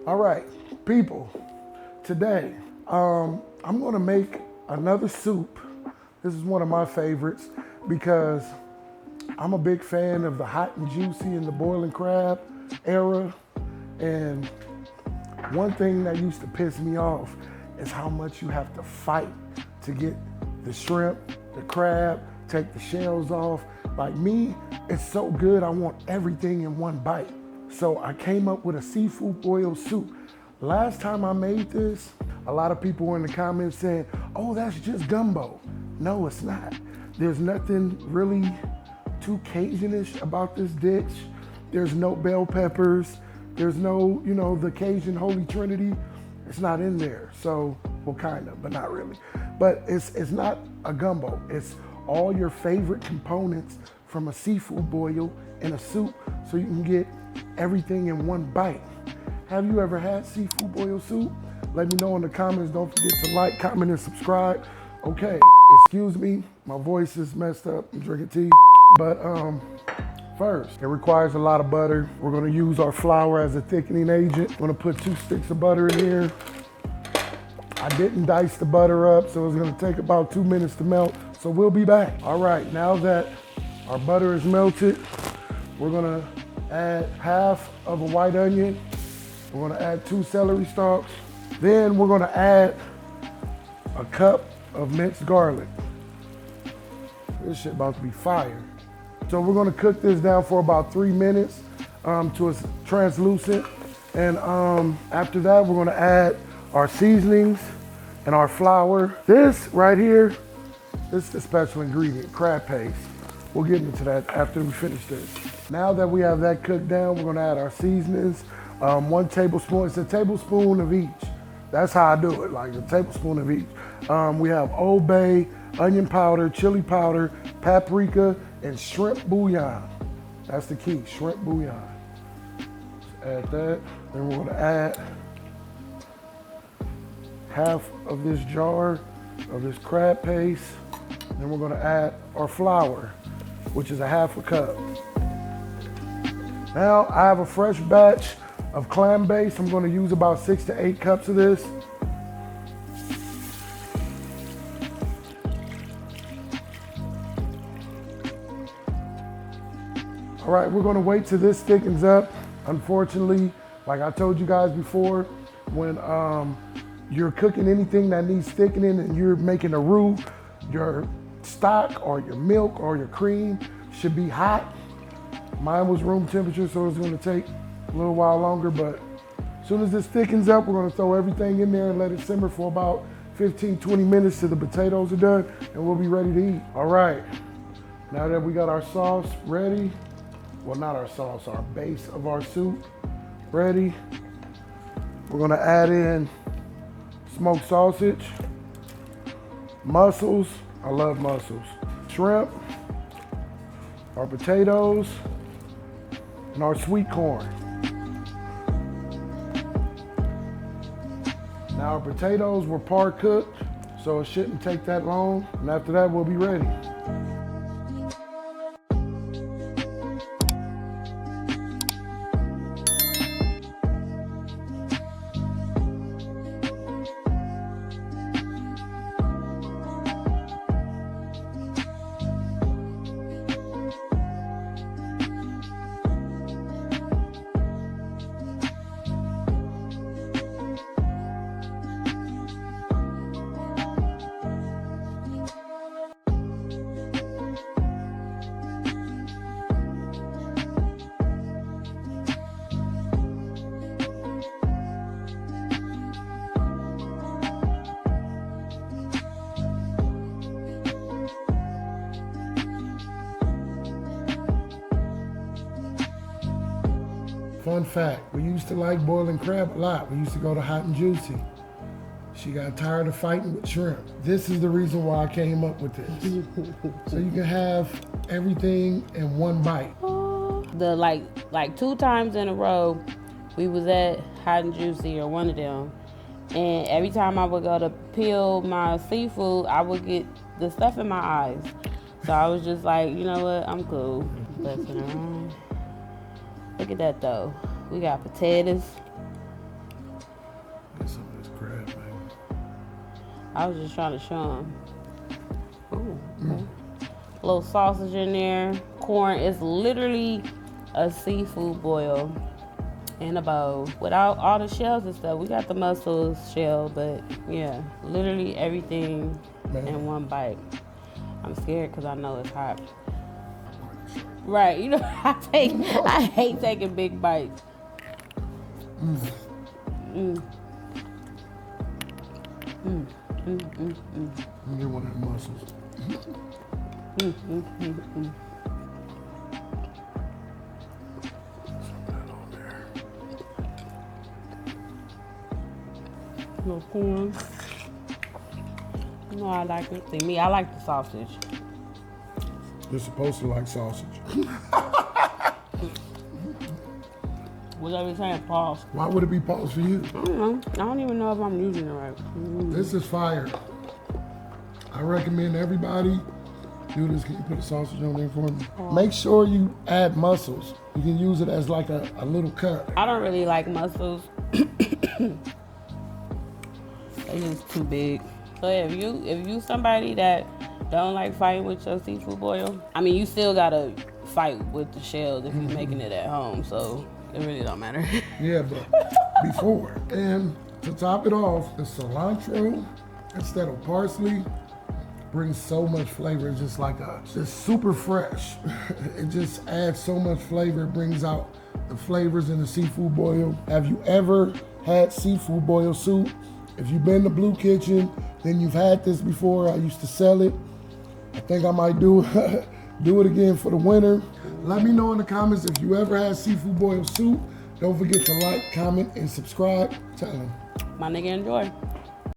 All right, people, today I'm gonna make another soup. This is one of my favorites because I'm a big fan of the hot and juicy and the boiling crab era. And one thing that used to piss me off is how much you have to fight to get the shrimp, the crab, take the shells off. Like me, it's so good, I want everything in one bite. So I came up with a seafood boil soup. Last time I made this, a lot of people were in the comments saying, oh, that's just gumbo. No, it's not. There's nothing really too Cajun-ish about this dish. There's no bell peppers. There's no, the Cajun Holy Trinity. It's not in there. So, well, kind of, but not really. But it's not a gumbo. It's all your favorite components from a seafood boil in a soup so you can get everything in one bite. Have you ever had seafood boil soup? Let me know in the comments. Don't forget to like, comment, and subscribe. Okay, excuse me, my voice is messed up. I'm drinking tea. But first, it requires a lot of butter. We're gonna use our flour as a thickening agent. I'm gonna put 2 sticks of butter in here. I didn't dice the butter up, so it's gonna take about 2 minutes to melt. So we'll be back. All right, now that our butter is melted, we're gonna add half of a white onion. We're gonna add 2 celery stalks. Then we're gonna add a cup of minced garlic. This shit about to be fire. So we're gonna cook this down for about 3 minutes to it's translucent. And after that, we're gonna add our seasonings and our flour. This right here, this is the special ingredient, crab paste. We'll get into that after we finish this. Now that we have that cooked down, we're gonna add our seasonings. 1 tablespoon, it's a tablespoon of each. That's how I do it, like a tablespoon of each. We have Old Bay, onion powder, chili powder, paprika, and shrimp bouillon. That's the key, shrimp bouillon. Just add that. Then we're gonna add half of this jar of this crab paste. Then we're gonna add our flour, which is a half a cup. Now I have a fresh batch of clam base. I'm gonna use about 6 to 8 cups of this. All right, we're gonna wait till this thickens up. Unfortunately, like I told you guys before, when you're cooking anything that needs thickening and you're making a roux, your stock or your milk or your cream should be hot. Mine was room temperature, so it's gonna take a little while longer, but as soon as this thickens up, we're gonna throw everything in there and let it simmer for about 15, 20 minutes till the potatoes are done, and we'll be ready to eat. All right, now that we got our sauce ready, well, not our sauce, our base of our soup ready, we're gonna add in smoked sausage, mussels, I love mussels, shrimp, our potatoes, and our sweet corn. Now our potatoes were par cooked, so it shouldn't take that long. And after that, we'll be ready. Fun fact, we used to like boiling crab a lot. We used to go to Hot and Juicy. She got tired of fighting with shrimp. This is the reason why I came up with this. So you can have everything in one bite. The like 2 times in a row, we was at Hot and Juicy or one of them. And every time I would go to peel my seafood, I would get the stuff in my eyes. So I was just like, you know what, I'm cool. Look at that though. We got potatoes, I was just trying to show them. Ooh, okay. A little sausage in there. Corn is literally a seafood boil in a bowl without all the shells and stuff. We got the mussels shell, but yeah, literally everything in one bite. I'm scared because I know it's hot. Right, you know, I hate taking big bites. Let me get one of the mussels. No corn. You know I like it. See me, I like the sausage. You're supposed to like sausage. Whatever you're saying, pause. Why would it be pause for you? I don't know. I don't even know if I'm using it right. This is fire. I recommend everybody do this. Can you put a sausage on there for me? Make sure you add mussels. You can use it as like a little cut. I don't really like mussels. They just too big. So if you somebody that don't like fighting with your seafood boil, I mean, you still gotta fight with the shells if you're making it at home. So it really don't matter. Yeah, but before. And to top it off, the cilantro instead of parsley brings so much flavor. It's just like just super fresh. It just adds so much flavor. It brings out the flavors in the seafood boil. Have you ever had seafood boil soup? If you've been to Bleu Kitchen, then you've had this before. I used to sell it. I think I might do it again for the winter. Let me know in the comments if you ever had seafood boil soup. Don't forget to like, comment, and subscribe. Tell them. My nigga, enjoy.